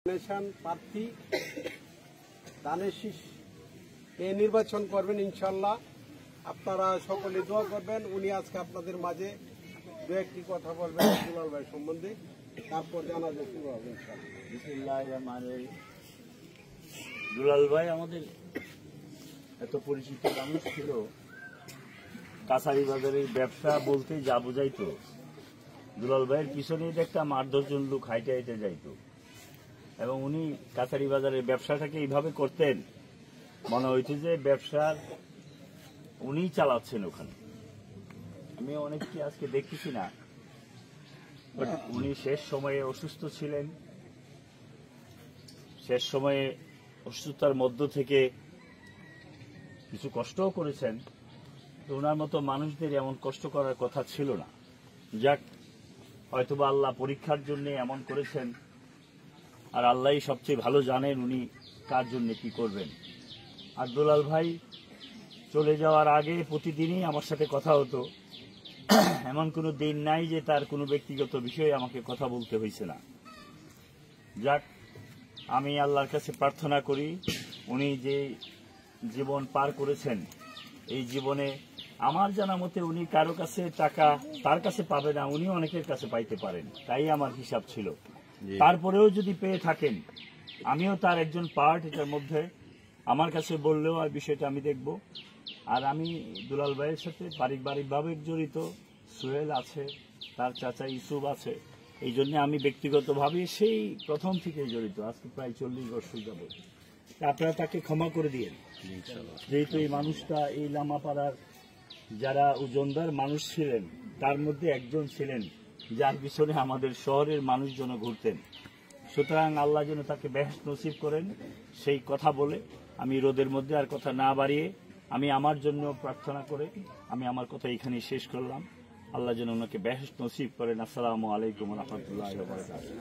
প্রার্থী দানের শীষ নির্বাচন করবেন ইনশাল্লাহ। আপনারা সকলে দোয়া করবেন। উনি আজকে আপনাদের মাঝে দু একটি কথা বলবেন দুলাল ভাই সম্বন্ধে, তারপর জানাজা শুরু হবে ইনশাল্লাহ। বিসমিল্লাহির রহমানির রহিম। দুলাল ভাই আমাদের এত পরিচিত মানুষ ছিল, কাছারি বাজারের ব্যবসা বলতে যা বোঝাইতো, দুলাল ভাইয়ের পিছনে একটা 8-10 লোক হাইটে হাইটে যাইতো এবং উনি কাছারি বাজারের ব্যবসাটাকে এইভাবে করতেন, মনে হইতো যে ব্যবসার উনিই চালাচ্ছেন ওখানে। আমি অনেককে আজকে দেখতেছি না, বাট উনি শেষ সময়ে অসুস্থ ছিলেন। শেষ সময়ে অসুস্থতার মধ্য থেকে কিছু কষ্টও করেছেন। তো ওনার মতো মানুষদের এমন কষ্ট করার কথা ছিল না। যাক, হয়তোবা আল্লাহ পরীক্ষার জন্য এমন করেছেন, আর আল্লাহই সবচেয়ে ভালো জানেন উনি কার জন্য কি করবেন। আর দুলাল ভাই চলে যাওয়ার আগে প্রতিদিনই আমার সাথে কথা হতো। এমন কোনো দিন নাই যে তার কোনো ব্যক্তিগত বিষয়ে আমাকে কথা বলতে হয়েছে না। যাক, আমি আল্লাহর কাছে প্রার্থনা করি উনি যে জীবন পার করেছেন, এই জীবনে আমার জানা মতে উনি কারো কাছে টাকা তার কাছে পাবে না, উনি অনেকের কাছে পাইতে পারেন, তাই আমার হিসাব ছিল। তারপরেও যদি পেয়ে থাকেন, আমিও তার একজন পার্ট এটার মধ্যে। আমার কাছে বললেও আর বিষয়টা আমি দেখব। আর আমি দুলাল ভাইয়ের সাথে পারিবারিকভাবে জড়িত। সোহেল আছে, তার চাচা ইউসুফ আছে, এই জন্য আমি ব্যক্তিগতভাবে সেই প্রথম থেকেই জড়িত, আজকে প্রায় 40 বছর যাবত। আপনারা তাকে ক্ষমা করে দিয়েন, যেহেতু এই মানুষটা এই লামাপাড়ার যারা ওজনদার মানুষ ছিলেন তার মধ্যে একজন ছিলেন, যার পিছনে আমাদের শহরের মানুষজন ঘুরতেন। সুতরাং আল্লাহ যেন তাকে বেহেশত নসিব করেন, সেই কথা বলে আমি রোদের মধ্যে আর কথা না বাড়িয়ে আমি আমার জন্য প্রার্থনা করে আমি আমার কথা এখানে শেষ করলাম। আল্লাহ যেন ওনাকে বেহেশত নসিব করেন। আসসালামু আলাইকুম ওয়া রাহমাতুল্লাহি ওয়া বারাকাতুহু।